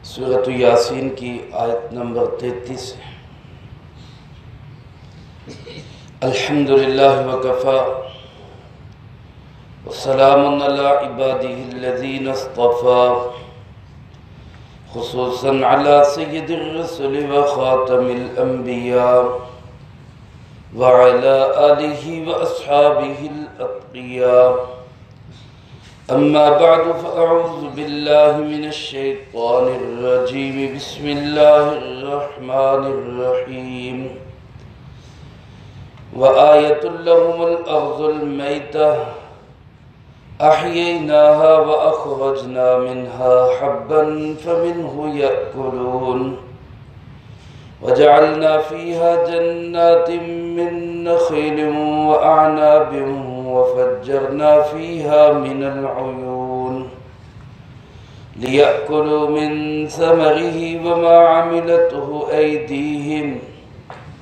سورۃ یاسین کی آیت نمبر 33 ہے۔ الحمدللہ وکفی وسلام علی عبادہ الذین اصطفی خصوصا علی سید الرسل وخاتم الانبیاء وعلى آلہ واصحابہ الاتقیاء اما بعد فاعوذ باللہ من الشیطان الرجیم بسم اللہ الرحمن الرحیم وآیۃ لہم الارض المیتہ احییناها واخرجنا منها حبا فمنه یأکلون وجعلنا فيها جنات من نخيل وأعناب وفجرنا فيها من العيون ليأكلوا من ثمره وما عملته أيديهم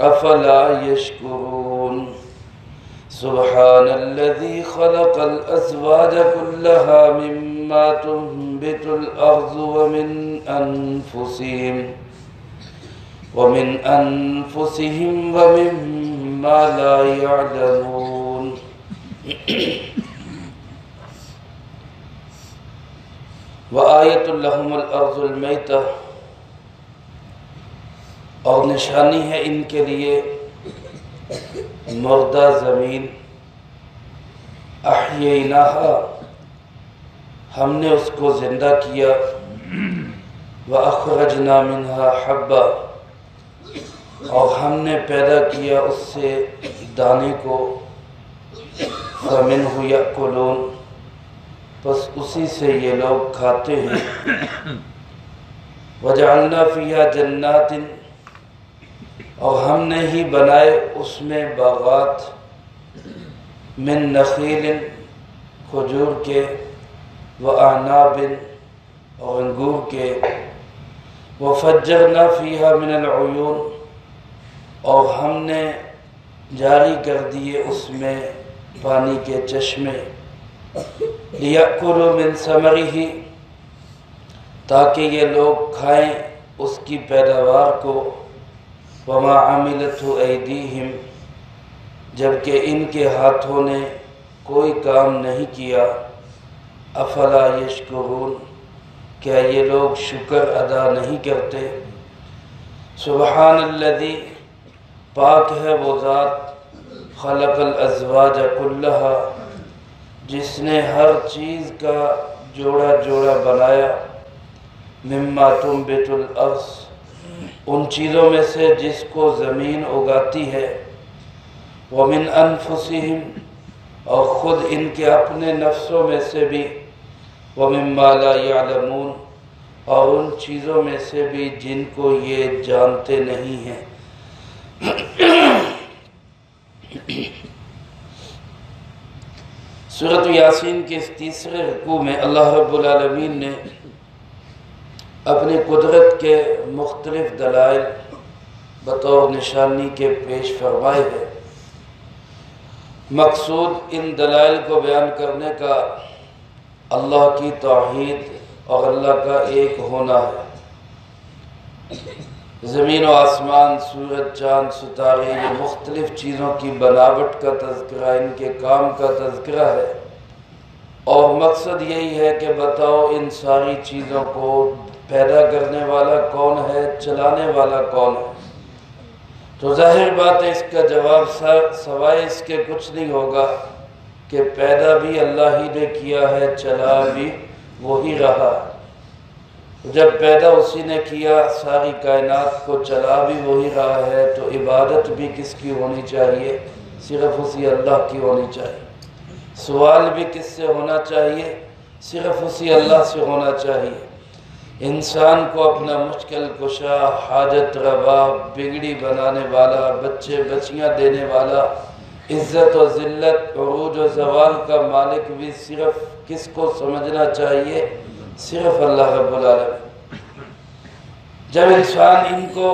أفلا يشكرون سبحان الذي خلق الأزواج كلها مما تنبت الأرض ومن أنفسهم ومما لا يعلمون وآیۃ لہم الارض المیتہ، اور نشانی ہے ان کے لیے مردہ زمین۔ احییناہا، ہم نے اس کو زندہ کیا، وَأَخْرَجْنَا مِنْهَا حَبًّا، اور ہم نے پیدا کیا اس سے دانے کو، فَمِنْهُ يَأْكُلُونَ، پس اسی سے یہ لوگ کھاتے ہیں۔ وَجَعَلْنَا فِيهَا جَنَّاتٍ، اور ہم نے ہی بنائے اس میں باغات، من نخیل، کھجور کے، وَأَعْنَابٍ، اور انگور کے، وَفَجَّرْنَا فِيهَا مِنَ الْعُيُونِ، اور ہم نے جاری کر دیے اس میں پانی کے چشمے، لِيَأْكُلُوا مِن ثَمَرِهِ، تاکہ یہ لوگ کھائیں اس کی پیداوار کو، وَمَا عَمِلَتْهُ أَيْدِيهِمْ، جبکہ ان کے ہاتھوں نے کوئی کام نہیں کیا، أَفَلَا يَشْكُرُونَ، کیا یہ لوگ شکر ادا نہیں کرتے؟ سبحان الذی، پاک ہے وہ ذات، خلق الازواج کلہا، جس نے ہر چیز کا جوڑا جوڑا بنایا، مما تنبت الارض، ان چیزوں میں سے جس کو زمین اگاتی ہے، ومن انفسہم، اور خود ان کے اپنے نفسوں میں سے بھی، ومما لا يعلمون، اور ان چیزوں میں سے بھی جن کو یہ جانتے نہیں ہیں۔ سورۃ یاسین کے اس تیسرے رکوع میں اللہ رب العالمین نے اپنی قدرت کے مختلف دلائل بطور نشانی کے پیش فرمائے ہیں۔ مقصود ان دلائل کو بیان کرنے کا اللہ کی توحید اور اللہ کا ایک ہونا ہے۔ زمین و آسمان، سورج، چاند، ستارے، یہ مختلف چیزوں کی بناوٹ کا تذکرہ، ان کے کام کا تذکرہ ہے، اور مقصد یہی ہے کہ بتاؤ ان ساری چیزوں کو پیدا کرنے والا کون ہے، چلانے والا کون ہے۔ تو ظاہر بات ہے اس کا جواب سوائے اس کے کچھ نہیں ہوگا کہ پیدا بھی اللہ ہی نے کیا ہے، چلا بھی وہی رہا۔ جب پیدا اسی نے کیا، ساری کائنات کو چلا بھی وہی رہا ہے، تو عبادت بھی کس کی ہونی چاہیے؟ صرف اسی اللہ کی ہونی چاہیے۔ سوال بھی کس سے ہونا چاہیے؟ صرف اسی اللہ سے ہونا چاہیے۔ انسان کو اپنا مشکل کشا، حاجت روا، بگڑی بنانے والا، بچے بچیاں دینے والا، عزت و ذلت، عروج و زوال کا مالک بھی صرف کس کو سمجھنا چاہیے؟ صرف اللہ رب العالمین۔ جب انسان ان کو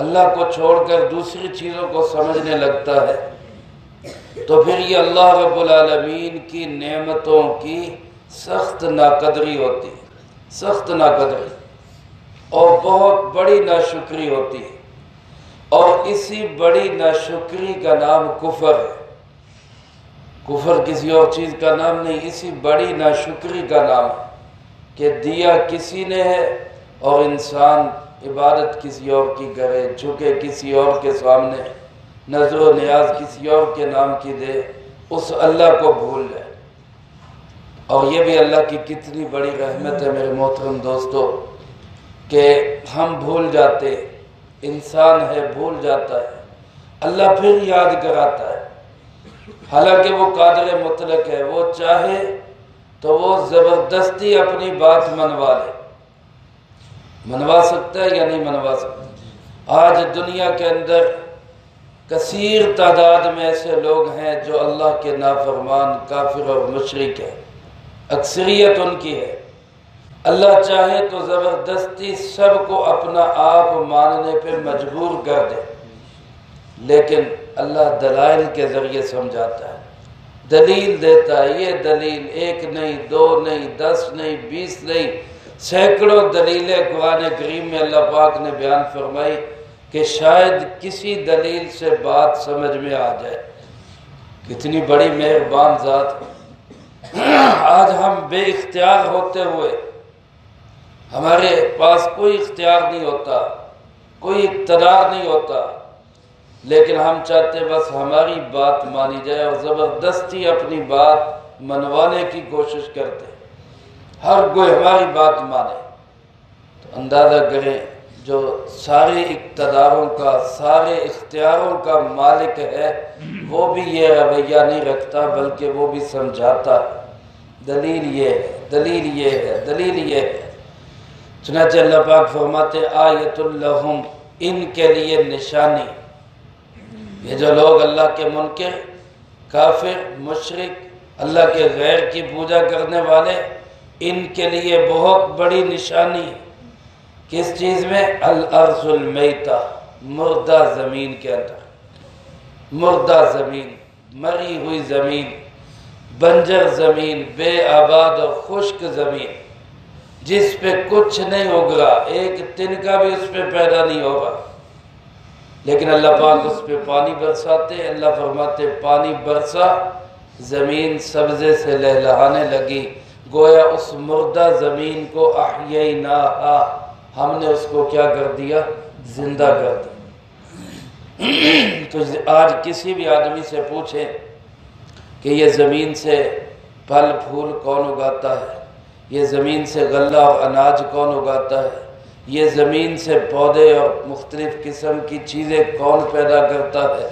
اللہ کو چھوڑ کر دوسری چیزوں کو سمجھنے لگتا ہے تو پھر یہ اللہ رب العالمین کی نعمتوں کی سخت ناقدری ہوتی ہے۔ سخت ناقدری اور بہت بڑی ناشکری ہوتی ہے، اور اسی بڑی ناشکری کا نام کفر ہے۔ کفر کسی اور چیز کا نام نہیں، اسی بڑی ناشکری کا نام ہے کہ دیا کسی نے ہے اور انسان عبادت کسی اور کی کرے، جھکے کسی اور کے سامنے، نظر و نیاز کسی اور کے نام کی دے، اس اللہ کو بھول جائے۔ اور یہ بھی اللہ کی کتنی بڑی رحمت ہے میرے محترم دوستو کہ ہم بھول جاتے، انسان ہے بھول جاتا ہے، اللہ پھر یاد کراتا ہے، حالانکہ وہ قادر مطلق ہے، وہ چاہے تو وہ زبردستی اپنی بات منوا لے۔ منوا سکتا ہے یا نہیں منوا سکتا؟ آج دنیا کے اندر کثیر تعداد میں ایسے لوگ ہیں جو اللہ کے نافرمان، کافر اور مشرک ہیں، اکثریت ان کی ہے۔ اللہ چاہے تو زبردستی سب کو اپنا آپ ماننے پہ مجبور کر دے، لیکن اللہ دلائل کے ذریعے سمجھاتا ہے، دلیل دیتا ہے۔ یہ دلیل ایک نہیں، دو نہیں، 10 نہیں، 20 نہیں، سینکڑوں دلیلیں قرآن کریم میں اللہ پاک نے بیان فرمائی کہ شاید کسی دلیل سے بات سمجھ میں آ جائے۔ کتنی بڑی مہربان ذات ہے۔ آج ہم بے اختیار ہوتے ہوئے، ہمارے پاس کوئی اختیار نہیں ہوتا، کوئی اقتدار نہیں ہوتا، لیکن ہم چاہتے بس ہماری بات مانی جائے اور زبردستی اپنی بات منوانے کی کوشش کرتے، ہر کوئی ہماری بات مانے۔ تو اندازہ کریں جو سارے اقتداروں کا، سارے اختیاروں کا مالک ہے، وہ بھی یہ رویہ نہیں رکھتا بلکہ وہ بھی سمجھاتا ہے، دلیل یہ ہے، دلیل یہ ہے، دلیل یہ ہے۔ چنانچہ اللہ پاک فرماتے آیت لہم، ان کے لیے نشانی۔ یہ جو لوگ اللہ کے منکر، کافر، مشرک، اللہ کے غیر کی پوجا کرنے والے، ان کے لیے بہت بڑی نشانی کس چیز میں؟ الارض المیتہ، مردہ زمین کے اندر، مردہ زمین، مری ہوئی زمین، بنجر زمین، بے آباد اور خشک زمین، جس پہ کچھ نہیں اگا، ایک تنکا بھی اس پہ پیدا نہیں ہوگا، لیکن اللہ پاک اس پہ پانی برساتے۔ اللہ فرماتے پانی برسا، زمین سبزے سے لہلہانے لگی، گویا اس مردہ زمین کو احییناہا، ہم نے اس کو کیا کر دیا؟ زندہ کر دیا۔ تو آج کسی بھی آدمی سے پوچھیں کہ یہ زمین سے پھل پھول کون اگاتا ہے، یہ زمین سے غلہ اور اناج کون اگاتا ہے، یہ زمین سے پودے اور مختلف قسم کی چیزیں کون پیدا کرتا ہے،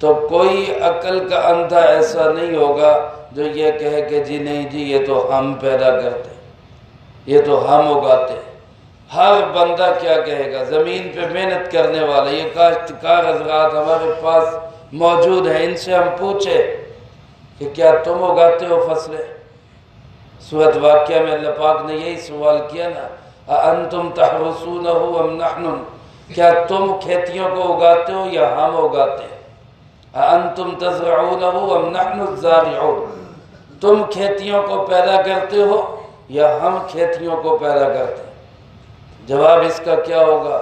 تو کوئی عقل کا اندھا ایسا نہیں ہوگا جو یہ کہے کہ جی نہیں جی یہ تو ہم پیدا کرتے، یہ تو ہم اگاتے۔ ہر بندہ کیا کہے گا؟ زمین پہ محنت کرنے والے یہ کاشتکار حضرات ہمارے پاس موجود ہیں، ان سے ہم پوچھے کہ کیا تم اگاتے ہو فصلیں؟ سورۃ واقعہ میں اللہ پاک نے یہی سوال کیا نا، اَأَنْتُمْ تَحْرُثُونَهُ أَمْ نَحْنُ، کیا تم کھیتیوں کو اگاتے ہو یا ہم اگاتے ہیں؟ اَأَنْتُمْ تَزْرَعُونَهُ أَمْ نَحْنُ الزَّارِعُونَ، تم کھیتیوں کو پیدا کرتے ہو یا ہم کھیتیوں کو پیدا کرتے ہیں؟ جواب اس کا کیا ہوگا؟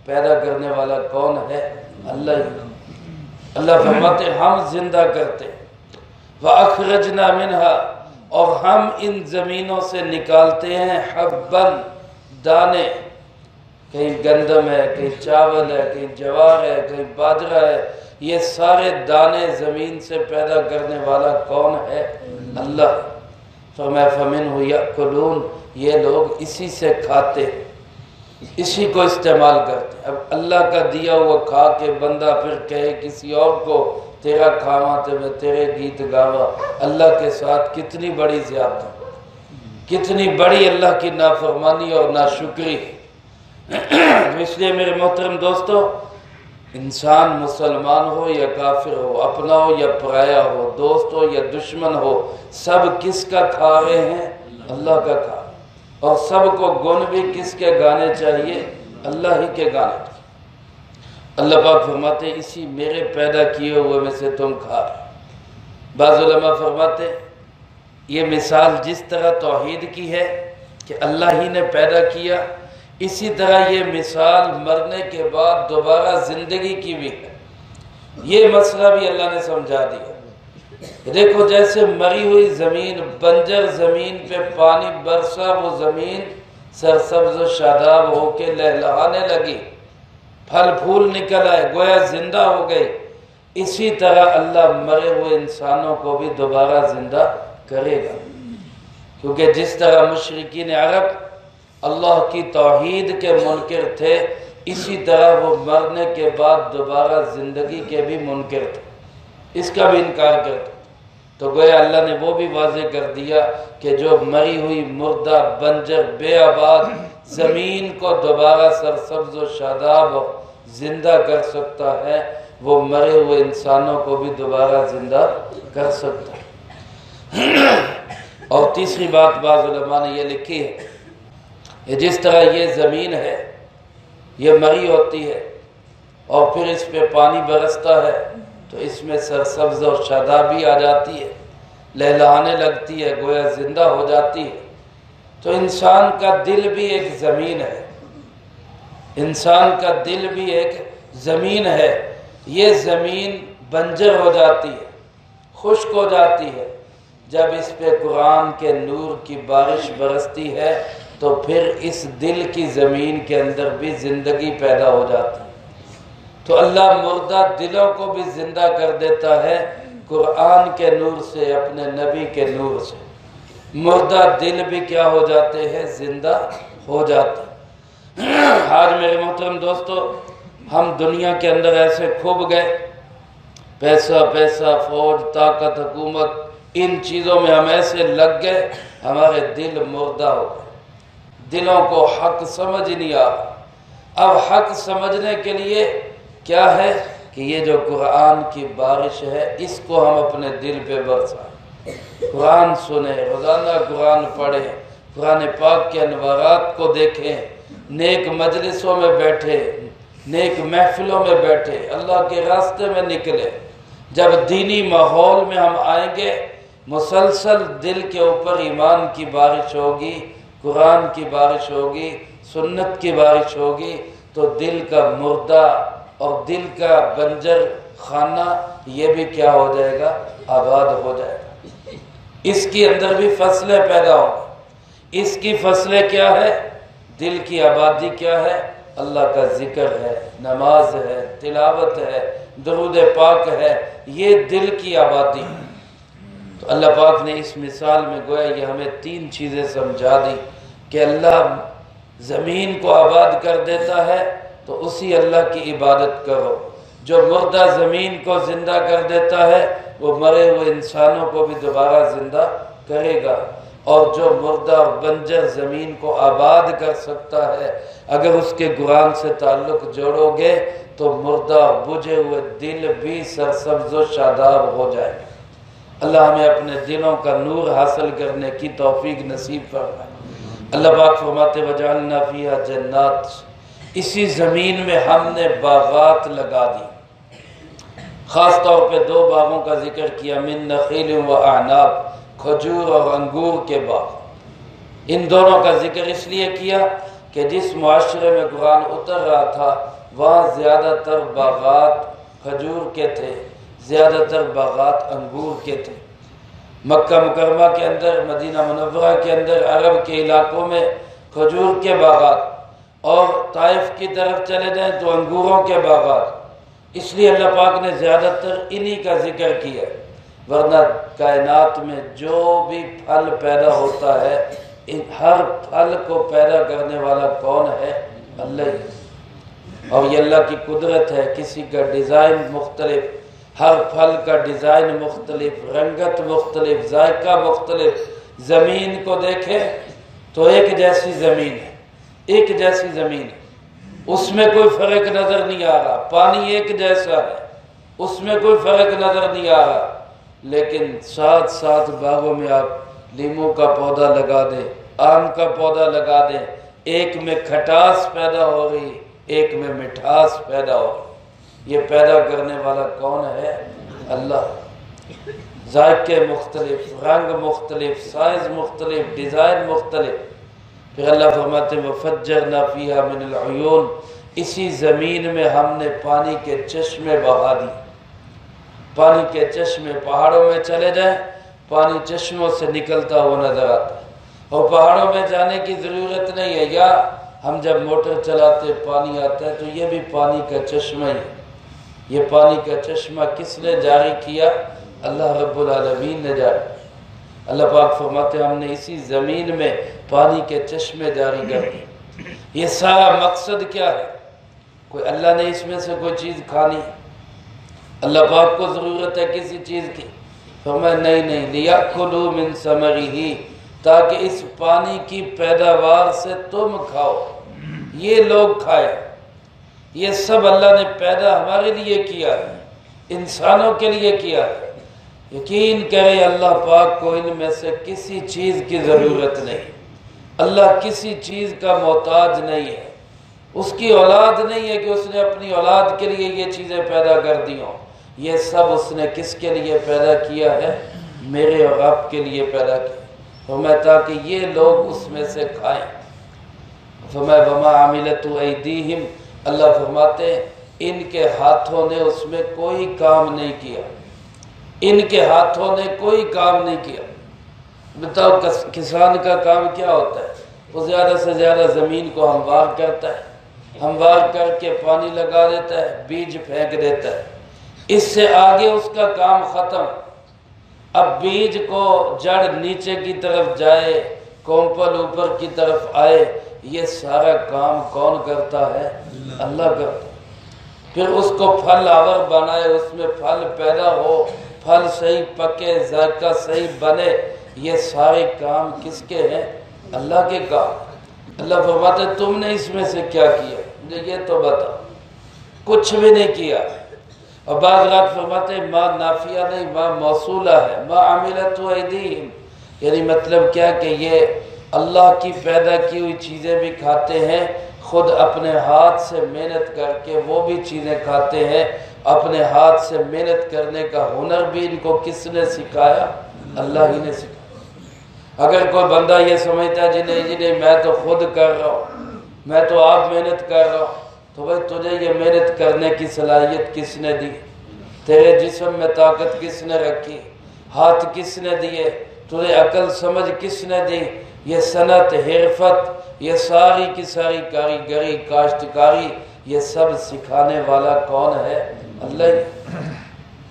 پیدا کرنے والا کون ہے؟ اللہ ہی۔ اللہ فرماتے ہم زندہ کرتے، وَأَخْرَجْنَا مِنْهَا، اور ہم ان زمینوں سے نکالتے ہیں حباً، دانے، کہیں گندم ہے، کہیں چاول ہے، کہیں جوار ہے، کہیں باجرہ ہے، یہ سارے دانے زمین سے پیدا کرنے والا کون ہے؟ اللہ۔ فرمایا فَمِنْهُ يَأْكُلُونَ، یہ لوگ اسی سے کھاتے، اسی کو استعمال کرتے۔ اب اللہ کا دیا ہوا کھا کے بندہ پھر کہے کسی اور کو تیرا کھاوا تے میں تیرے گیت گاوا، اللہ کے ساتھ کتنی بڑی زیادتی، کتنی بڑی اللہ کی نافرمانی اور ناشکری۔ اس لیے میرے محترم دوستو، انسان مسلمان ہو یا کافر ہو، اپنا ہو یا پرایا ہو، دوست ہو یا دشمن ہو، سب کس کا کھا رہے ہیں؟ اللہ کا کھا۔ اور سب کو گن بھی کس کے گانے چاہیے؟ اللہ ہی کے گانے۔ اللہ پاک فرماتے اسی میرے پیدا کیے ہوئے میں سے تم کھا رہے۔ بعض علماء فرماتے یہ مثال جس طرح توحید کی ہے، کہ اللہ ہی نے پیدا کیا، اسی طرح یہ مثال مرنے کے بعد دوبارہ زندگی کی بھی ہے۔ یہ مسئلہ بھی اللہ نے سمجھا دیا۔ دیکھو جیسے مری ہوئی زمین، بنجر زمین پہ پانی برسا، وہ زمین سرسبز و شاداب ہو کے لہلہانے لگی، پھل پھول نکل آئے، گویا زندہ ہو گئی۔ اسی طرح اللہ مرے ہوئے انسانوں کو بھی دوبارہ زندہ کرے گا، کیونکہ جس طرح مشرکین عرب اللہ کی توحید کے منکر تھے، اسی طرح وہ مرنے کے بعد دوبارہ زندگی کے بھی منکر تھے، اس کا بھی انکار کرتے۔ تو گویا اللہ نے وہ بھی واضح کر دیا کہ جو مری ہوئی مردہ بنجر بے آباد زمین کو دوبارہ سرسبز و شاداب زندہ کر سکتا ہے، وہ مرے ہوئے انسانوں کو بھی دوبارہ زندہ کر سکتا ہے۔ اور تیسری بات بعض علماء نے یہ لکھی ہے کہ جس طرح یہ زمین ہے، یہ مری ہوتی ہے اور پھر اس پہ پانی برستا ہے تو اس میں سرسبز اور شادابی آ جاتی ہے، لہلہانے لگتی ہے، گویا زندہ ہو جاتی ہے۔ تو انسان کا دل بھی ایک زمین ہے، انسان کا دل بھی ایک زمین ہے۔ یہ زمین بنجر ہو جاتی ہے، خشک ہو جاتی ہے، جب اس پہ قرآن کے نور کی بارش برستی ہے تو پھر اس دل کی زمین کے اندر بھی زندگی پیدا ہو جاتی ہے۔ تو اللہ مردہ دلوں کو بھی زندہ کر دیتا ہے قرآن کے نور سے، اپنے نبی کے نور سے۔ مردہ دل بھی کیا ہو جاتے ہیں؟ زندہ ہو جاتے ہیں۔ آج میرے محترم دوستو، ہم دنیا کے اندر ایسے کھوب گئے، پیسہ، فوج، طاقت، حکومت، ان چیزوں میں ہم ایسے لگ گئے، ہمارے دل مردہ ہو گئے، دلوں کو حق سمجھ نہیں آ رہا۔ اب حق سمجھنے کے لیے کیا ہے کہ یہ جو قرآن کی بارش ہے، اس کو ہم اپنے دل پہ برسائیں، قرآن سنیں، روزانہ قرآن پڑھیں، قرآن پاک کے انوارات کو دیکھیں، نیک مجلسوں میں بیٹھے، نیک محفلوں میں بیٹھے، اللہ کے راستے میں نکلے۔ جب دینی ماحول میں ہم آئیں گے، مسلسل دل کے اوپر ایمان کی بارش ہوگی، قرآن کی بارش ہوگی، سنت کی بارش ہوگی، تو دل کا مردہ اور دل کا بنجر خانہ یہ بھی کیا ہو جائے گا؟ آباد ہو جائے گا۔ اس کے اندر بھی فصلیں پیدا ہوں گی۔ اس کی فصلیں کیا ہے؟ دل کی آبادی کیا ہے؟ اللہ کا ذکر ہے، نماز ہے، تلاوت ہے، درود پاک ہے، یہ دل کی آبادی ہے۔ تو اللہ پاک نے اس مثال میں گویا یہ ہمیں تین چیزیں سمجھا دی کہ اللہ زمین کو آباد کر دیتا ہے تو اسی اللہ کی عبادت کرو۔ جو مردہ زمین کو زندہ کر دیتا ہے وہ مرے ہوئے انسانوں کو بھی دوبارہ زندہ کرے گا، اور جو مردہ اور بنجر زمین کو آباد کر سکتا ہے، اگر اس کے قرآن سے تعلق جوڑو گے تو مردہ اور بجھے ہوئے دل بھی سرسبز و شاداب ہو جائے گا۔ اللہ ہمیں اپنے دلوں کا نور حاصل کرنے کی توفیق نصیب فرمائے۔ اللہ پاک فرماتے وجعلنا فیہا جنات، اسی زمین میں ہم نے باغات لگا دی۔ خاص طور پہ دو باغوں کا ذکر کیا، من نخیل و اعناب، کھجور اور انگور کے باغ۔ ان دونوں کا ذکر اس لیے کیا کہ جس معاشرے میں قرآن اتر رہا تھا وہاں زیادہ تر باغات کھجور کے تھے، زیادہ تر باغات انگور کے تھے۔ مکہ مکرمہ کے اندر، مدینہ منورہ کے اندر، عرب کے علاقوں میں کھجور کے باغات، اور طائف کی طرف چلے جائیں تو انگوروں کے باغات۔ اس لیے اللہ پاک نے زیادہ تر انہی کا ذکر کیا، ورنہ کائنات میں جو بھی پھل پیدا ہوتا ہے، ان ہر پھل کو پیدا کرنے والا کون ہے؟ اللہ ہی۔ اور یہ اللہ کی قدرت ہے، کسی کا ڈیزائن مختلف، ہر پھل کا ڈیزائن مختلف، رنگت مختلف، ذائقہ مختلف۔ زمین کو دیکھیں تو ایک جیسی زمین ہے، ایک جیسی زمین ہے، اس میں کوئی فرق نظر نہیں آ رہا۔ پانی ایک جیسا ہے، اس میں کوئی فرق نظر نہیں آ رہا، لیکن ساتھ ساتھ باغوں میں آپ لیموں کا پودا لگا دیں، آم کا پودا لگا دیں، ایک میں کھٹاس پیدا ہو رہی، ایک میں مٹھاس پیدا ہو رہی۔ یہ پیدا کرنے والا کون ہے؟ اللہ۔ ذائقے مختلف، رنگ مختلف، سائز مختلف، ڈیزائن مختلف۔ پھر اللہ فرماتے ہیں وَفَجَّرْنَا فِيهَا مِنَ الْعُيُونِ، اسی زمین میں ہم نے پانی کے چشمے بہا دی۔ پانی کے چشمے پہاڑوں میں چلے جائیں، پانی چشموں سے نکلتا ہوا نظر آتا ہے، اور پہاڑوں میں جانے کی ضرورت نہیں ہے، یا ہم جب موٹر چلاتے پانی آتا ہے تو یہ بھی پانی کا چشمہ ہی۔ یہ پانی کا چشمہ کس نے جاری کیا؟ اللہ رب العالمین نے جاری کیا۔ اللہ پاک فرماتے ہیں ہم نے اسی زمین میں پانی کے چشمے جاری کر دیے۔ یہ سارا مقصد کیا ہے؟ کوئی اللہ نے اس میں سے کوئی چیز کھانی؟ اللہ پاک کو ضرورت ہے کسی چیز کی؟ فرمایا نہیں، لِيَأْكُلُوا مِن ثَمَرِهِ، تاکہ اس پانی کی پیداوار سے تم کھاؤ، یہ لوگ کھائے۔ یہ سب اللہ نے پیدا ہمارے لیے کیا ہے، انسانوں کے لیے کیا ہے۔ یقین کرے اللہ پاک کو ان میں سے کسی چیز کی ضرورت نہیں، اللہ کسی چیز کا محتاج نہیں ہے، اس کی اولاد نہیں ہے کہ اس نے اپنی اولاد کے لیے یہ چیزیں پیدا کر دی ہوں۔ یہ سب اس نے کس کے لیے پیدا کیا ہے؟ میرے اور آپ کے لیے پیدا کیا، فرمایا تاکہ یہ لوگ اس میں سے کھائیں۔ فرمایا وَمَا عَمِلَتُ أَيْدِيهِمْ، اللہ فرماتے ہیں ان کے ہاتھوں نے اس میں کوئی کام نہیں کیا، ان کے ہاتھوں نے کوئی کام نہیں کیا۔ بتاؤ کسان کا کام کیا ہوتا ہے؟ وہ زیادہ سے زیادہ زمین کو ہموار کرتا ہے، ہموار کر کے پانی لگا دیتا ہے، بیج پھینک دیتا ہے، اس سے آگے اس کا کام ختم۔ اب بیج کو جڑ نیچے کی طرف جائے، کومپل اوپر کی طرف آئے، یہ سارا کام کون کرتا ہے؟ اللہ کرتا ہے۔ پھر اس کو پھل آور بنائے، اس میں پھل پیدا ہو، پھل صحیح پکے، ذائقہ صحیح بنے، یہ سارے کام کس کے ہیں؟ اللہ کے کام۔ اللہ فرماتے تم نے اس میں سے کیا کیا؟ مجھے یہ تو بتا۔ کچھ بھی نہیں کیا۔ اور بعض رات فرماتے ما نافیہ نہیں، ما موصولہ ہے، ما عملت ایدیہم، یعنی مطلب کیا کہ یہ اللہ کی پیدا کی ہوئی چیزیں بھی کھاتے ہیں، خود اپنے ہاتھ سے محنت کر کے وہ بھی چیزیں کھاتے ہیں۔ اپنے ہاتھ سے محنت کرنے کا ہنر بھی ان کو کس نے سکھایا؟ اللہ ہی نے سکھایا۔ اگر کوئی بندہ یہ سمجھتا ہے جنہیں میں تو خود کر رہا ہوں، میں تو آپ محنت کر رہا ہوں، تو بھائی تجھے یہ محنت کرنے کی صلاحیت کس نے دی؟ تیرے جسم میں طاقت کس نے رکھی؟ ہاتھ کس نے دیے؟ تجھے عقل سمجھ کس نے دی؟ یہ صنعت، حرفت، یہ ساری کی ساری کاریگری، کاشتکاری، یہ سب سکھانے والا کون ہے؟ اللہ ہی۔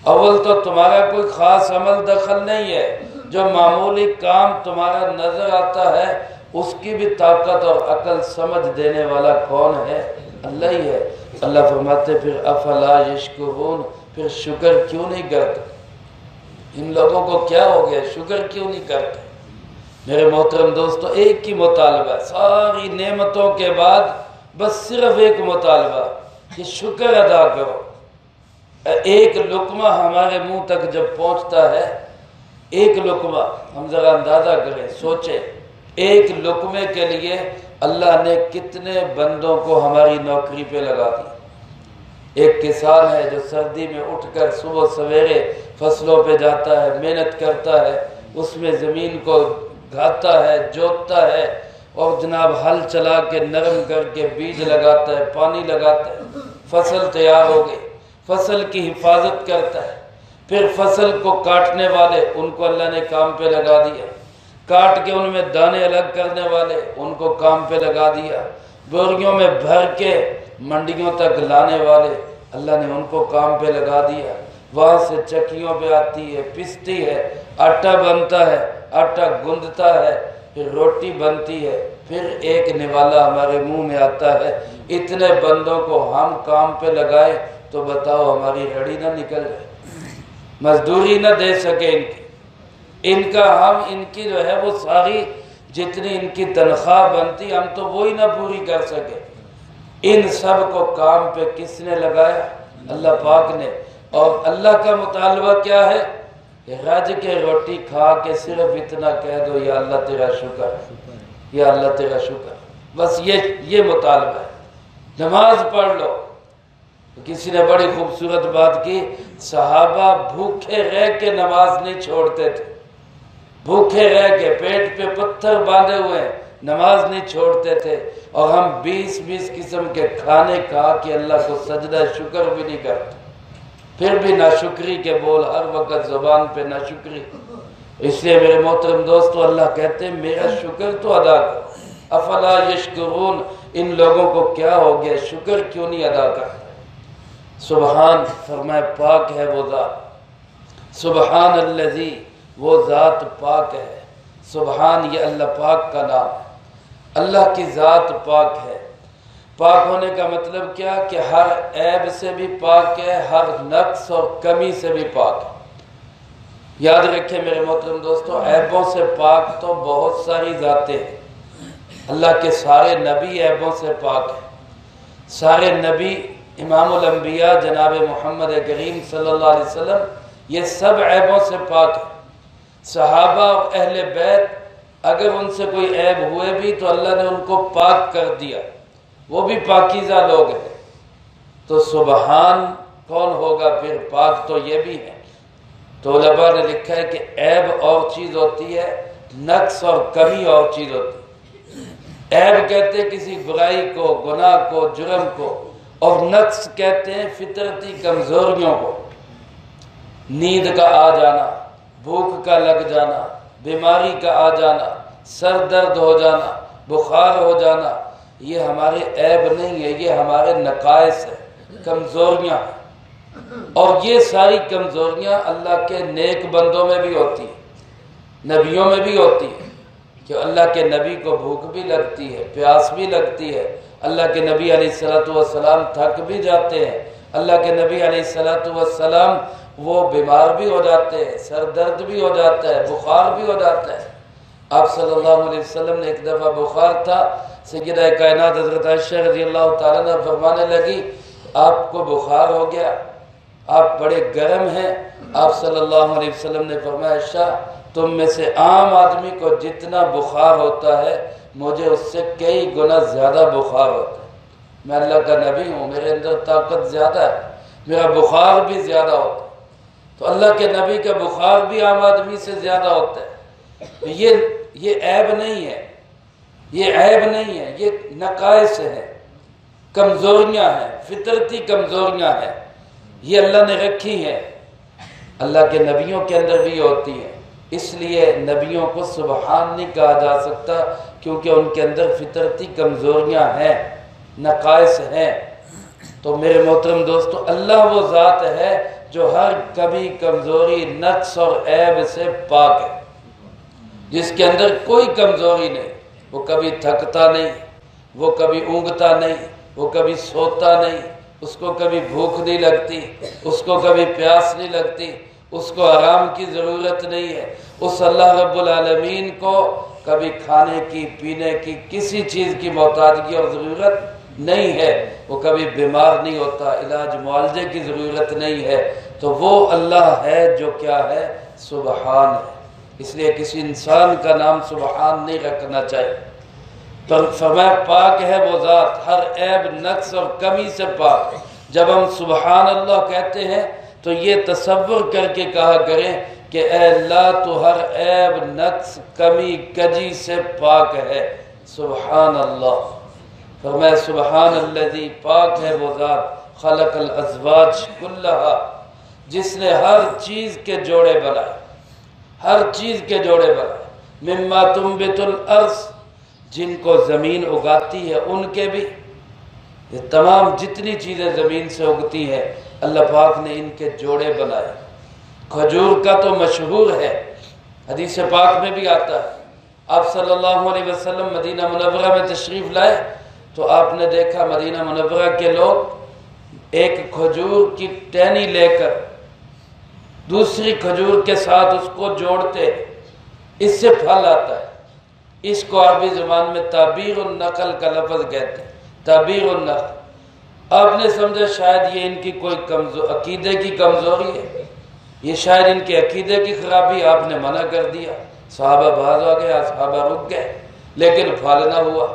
اول تو تمہارا کوئی خاص عمل دخل نہیں ہے، جو معمولی کام تمہارا نظر آتا ہے اس کی بھی طاقت اور عقل سمجھ دینے والا کون ہے؟ اللہ ہی ہے۔ اللہ فرماتے پھر افلا یشکرون، پھر شکر کیوں نہیں کرتے؟ ان لوگوں کو کیا ہو گیا؟ شکر کیوں نہیں کرتے؟ میرے محترم دوستو، ایک ہی مطالبہ، ساری نعمتوں کے بعد بس صرف ایک مطالبہ کہ شکر ادا کرو۔ ایک لقمہ ہمارے منہ تک جب پہنچتا ہے، ایک لقمہ، ہم ذرا اندازہ کریں، سوچیں، ایک لقمے کے لیے اللہ نے کتنے بندوں کو ہماری نوکری پہ لگا دی۔ ایک کسان ہے جو سردی میں اٹھ کر صبح سویرے فصلوں پہ جاتا ہے، محنت کرتا ہے، اس میں زمین کو گھاتا ہے، جوتتا ہے، اور جناب ہل چلا کے نرم کر کے بیج لگاتا ہے، پانی لگاتا ہے، فصل تیار ہو گئی، فصل کی حفاظت کرتا ہے۔ پھر فصل کو کاٹنے والے، ان کو اللہ نے کام پہ لگا دیا، کاٹ کے ان میں دانے الگ کرنے والے، ان کو کام پہ لگا دیا، بوریوں میں بھر کے منڈیوں تک لانے والے، اللہ نے ان کو کام پہ لگا دیا۔ وہاں سے چکیوں پہ آتی ہے، پستی ہے، آٹا بنتا ہے، آٹا گندتا ہے، پھر روٹی بنتی ہے، پھر ایک نوالا ہمارے منہ میں آتا ہے۔ اتنے بندوں کو ہم کام پہ لگائے تو بتاؤ ہماری رڑی نہ نکل جائے، مزدوری نہ دے سکے ان کا، ہم ان کی جو ہے وہ ساری جتنی ان کی تنخواہ بنتی ہم تو وہی نہ پوری کر سکے۔ ان سب کو کام پہ کس نے لگایا؟ اللہ پاک نے۔ اور اللہ کا مطالبہ کیا ہے؟ کہ رج کے روٹی کھا کے صرف اتنا کہہ دو یا اللہ تیرا شکر ہے، یا اللہ تیرا شکر، بس یہ مطالبہ ہے۔ نماز پڑھ لو۔ کسی نے بڑی خوبصورت بات کی، صحابہ بھوکے رہ کے نماز نہیں چھوڑتے تھے، بھوکے رہ کے، پیٹ پہ پتھر باندھے ہوئے ہیں، نماز نہیں چھوڑتے تھے، اور ہم 20 قسم کے کھانے کھا کے اللہ کو سجدہ شکر بھی نہیں کرتے، پھر بھی ناشکری کے بول ہر وقت زبان پہ ناشکری۔ اس لیے میرے محترم دوستو، اللہ کہتے ہیں میرا شکر تو ادا کرو۔ افلا یشکرون، ان لوگوں کو کیا ہو گیا، شکر کیوں نہیں ادا کرتے؟ سبحان، فرمائے پاک ہے وہ ذات، سبحان الذی، وہ ذات پاک ہے۔ سبحان یہ اللہ پاک کا نام ہے، اللہ کی ذات پاک ہے۔ پاک ہونے کا مطلب کیا کہ ہر عیب سے بھی پاک ہے، ہر نقص اور کمی سے بھی پاک ہے۔ یاد رکھیں میرے محترم دوستو، عیبوں سے پاک تو بہت ساری ذاتیں ہیں۔ اللہ کے سارے نبی عیبوں سے پاک ہیں، سارے نبی، امام الانبیاء جناب محمد کریم صلی اللہ علیہ وسلم، یہ سب عیبوں سے پاک ہیں۔ صحابہ اور اہل بیت اگر ان سے کوئی عیب ہوئے بھی تو اللہ نے ان کو پاک کر دیا، وہ بھی پاکیزہ لوگ ہیں۔ تو سبحان کون ہوگا پھر، پاک تو یہ بھی ہے۔ تو علماء نے لکھا ہے کہ عیب اور چیز ہوتی ہے، نقص اور کمی اور چیز ہوتی ہے۔ عیب کہتے ہیں کسی برائی کو، گناہ کو، جرم کو، اور نقص کہتے ہیں فطرتی کمزوریوں کو۔ نیند کا آ جانا، بھوک کا لگ جانا، بیماری کا آ جانا، سر درد ہو جانا، بخار ہو جانا، یہ ہمارے عیب نہیں ہے، یہ ہمارے نقائص ہیں، کمزوریاں ہیں۔ اور یہ ساری کمزوریاں اللہ کے نیک بندوں میں بھی ہوتی ہیں، نبیوں میں بھی ہوتی ہیں، کہ اللہ کے نبی کو بھوک بھی لگتی ہے، پیاس بھی لگتی ہے۔ اللہ کے نبی علیہ السلام تھک بھی جاتے ہیں، اللہ کے نبی علیہ السلام وہ بیمار بھی ہو جاتے ہیں، سر درد بھی ہو جاتا ہے، بخار بھی ہو جاتا ہے۔ آپ صلی اللہ علیہ وسلم نے ایک دفعہ بخار تھا، سیدہ کائنات حضرت عائشہ رضی اللہ تعالیٰ عنہ فرمانے لگی آپ کو بخار ہو گیا، آپ بڑے گرم ہیں۔ آپ صلی اللہ علیہ وسلم نے فرمایا عائشہ، تم میں سے عام آدمی کو جتنا بخار ہوتا ہے مجھے اس سے کئی گنا زیادہ بخار ہوتا ہے۔ میں اللہ کا نبی ہوں، میرے اندر طاقت زیادہ ہے، میرا بخار بھی زیادہ ہوتا ہے۔ تو اللہ کے نبی کا بخار بھی عام آدمی سے زیادہ ہوتا ہے۔ یہ عیب نہیں ہے، یہ عیب نہیں ہے، یہ نقائص ہے، کمزوریاں ہیں، فطرتی کمزوریاں ہیں، یہ اللہ نے رکھی ہیں۔ اللہ کے نبیوں کے اندر بھی ہوتی ہیں، اس لیے نبیوں کو سبحان نہیں کہا جا سکتا، کیونکہ ان کے اندر فطرتی کمزوریاں ہیں، نقائص ہیں۔ تو میرے محترم دوستو، اللہ وہ ذات ہے جو ہر کمی، کمزوری، نقص اور عیب سے پاک ہے، جس کے اندر کوئی کمزوری نہیں۔ وہ کبھی تھکتا نہیں، وہ کبھی اونگتا نہیں، وہ کبھی سوتا نہیں، اس کو کبھی بھوک نہیں لگتی، اس کو کبھی پیاس نہیں لگتی، اس کو آرام کی ضرورت نہیں ہے۔ اس اللہ رب العالمین کو کبھی کھانے کی، پینے کی، کسی چیز کی محتاجگی اور ضرورت نہیں ہے، وہ کبھی بیمار نہیں ہوتا، علاج معالجے کی ضرورت نہیں ہے۔ تو وہ اللہ ہے جو کیا ہے، سبحان ہے۔ اس لیے کسی انسان کا نام سبحان نہیں رکھنا چاہیے۔ پر فرمایا پاک ہے وہ ذات، ہر عیب، نقص اور کمی سے پاک۔ جب ہم سبحان اللہ کہتے ہیں تو یہ تصور کر کے کہا کریں کہ اے اللہ تو ہر عیب، نقص، کمی، کجی سے پاک ہے، سبحان اللہ۔ فرمایا سبحان الذی، پاک ہے وہ ذات، خلق الازواج کلہا، جس نے ہر چیز کے جوڑے بنائے، ہر چیز کے جوڑے بنائے، مما تنبت الارض، جن کو زمین اگاتی ہے ان کے بھی، یہ تمام جتنی چیزیں زمین سے اگتی ہیں اللہ پاک نے ان کے جوڑے بنائے۔ کھجور کا تو مشہور ہے، حدیث پاک میں بھی آتا ہے۔ آپ صلی اللہ علیہ وسلم مدینہ منورہ میں تشریف لائے تو آپ نے دیکھا مدینہ منورہ کے لوگ ایک کھجور کی ٹہنی لے کر دوسری کھجور کے ساتھ اس کو جوڑتے، اس سے پھل آتا ہے۔ اس کو عربی زبان میں تعبیر النقل کا لفظ کہتے ہیں، تعبیر النقل۔ آپ نے سمجھا شاید یہ ان کی کوئی عقیدے کی کمزوری ہے، یہ شاید ان کے عقیدے کی خرابی، آپ نے منع کر دیا، صحابہ باز آ گئے، صحابہ رک گئے، لیکن پھل نہ ہوا۔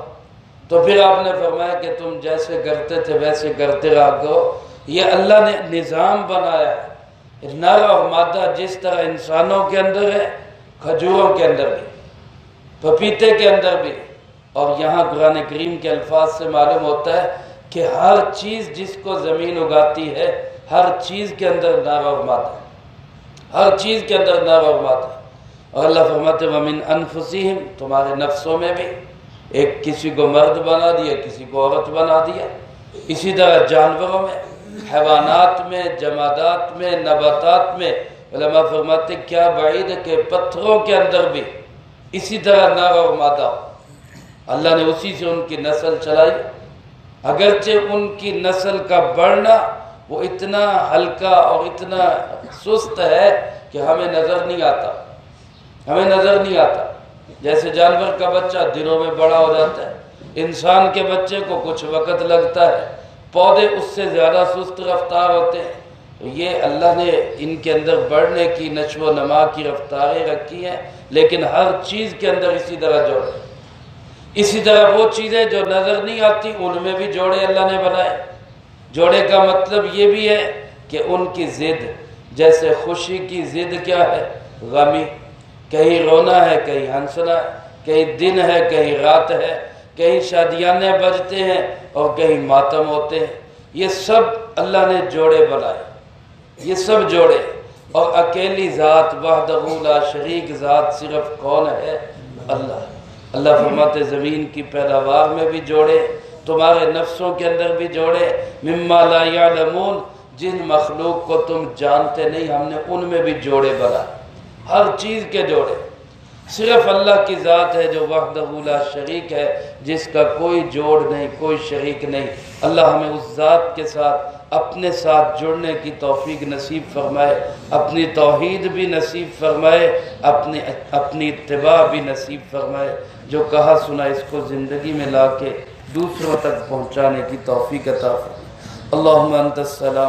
تو پھر آپ نے فرمایا کہ تم جیسے کرتے تھے ویسے کرتے رہا کرو، یہ اللہ نے نظام بنایا ہے، نر اور مادہ جس طرح انسانوں کے اندر ہے، کھجوروں کے اندر بھی، پپیتے کے اندر بھی، اور یہاں قرآن کریم کے الفاظ سے معلوم ہوتا ہے کہ ہر چیز جس کو زمین اگاتی ہے ہر چیز کے اندر نار اور مادہ ہے، ہر چیز کے اندر نار اور مادہ ہے۔ اور اللہ فرماتے وَمِنْ أَنفُسِهِمْ، تمہارے نفسوں میں بھی، ایک کسی کو مرد بنا دیا کسی کو عورت بنا دیا، اسی طرح جانوروں میں، حیوانات میں، جمادات میں، نباتات میں۔ علماء فرماتے کیا بعید ہے کہ پتھروں کے اندر بھی اسی طرح نر اور مادہ ہو، اللہ نے اسی سے ان کی نسل چلائی، اگرچہ ان کی نسل کا بڑھنا وہ اتنا ہلکا اور اتنا سست ہے کہ ہمیں نظر نہیں آتا، ہمیں نظر نہیں آتا۔ جیسے جانور کا بچہ دنوں میں بڑا ہو جاتا ہے، انسان کے بچے کو کچھ وقت لگتا ہے، پودے اس سے زیادہ سست رفتار ہوتے ہیں۔ یہ اللہ نے ان کے اندر بڑھنے کی، نشو و نما کی رفتاریں رکھی ہیں، لیکن ہر چیز کے اندر اسی طرح جوڑے۔ اسی طرح وہ چیزیں جو نظر نہیں آتی ان میں بھی جوڑے اللہ نے بنائے۔ جوڑے کا مطلب یہ بھی ہے کہ ان کی ضد، جیسے خوشی کی ضد کیا ہے؟ غمی، کہیں رونا ہے کہیں ہنسنا ہے، کہیں دن ہے کہیں رات ہے، کہیں شادیانے بجتے ہیں اور کہیں ماتم ہوتے ہیں۔ یہ سب اللہ نے جوڑے بنائے، یہ سب جوڑے۔ اور اکیلی ذات وحدہ لا شریک ذات صرف کون ہے؟ اللہ۔ اللہ فرماتے زمین کی پیداوار میں بھی جوڑے، تمہارے نفسوں کے اندر بھی جوڑے، مما لا یعلمون، جن مخلوق کو تم جانتے نہیں ہم نے ان میں بھی جوڑے بنائے، ہر چیز کے جوڑے۔ صرف اللہ کی ذات ہے جو وحدہ لا شریک ہے، جس کا کوئی جوڑ نہیں، کوئی شریک نہیں۔ اللہ ہمیں اس ذات کے ساتھ اپنے ساتھ جڑنے کی توفیق نصیب فرمائے، اپنی توحید بھی نصیب فرمائے، اپنی اتباع بھی نصیب فرمائے۔ جو کہا سنا اس کو زندگی میں لا کے دوسروں تک پہنچانے کی توفیق عطا فرمائے۔ اللہم انت السلام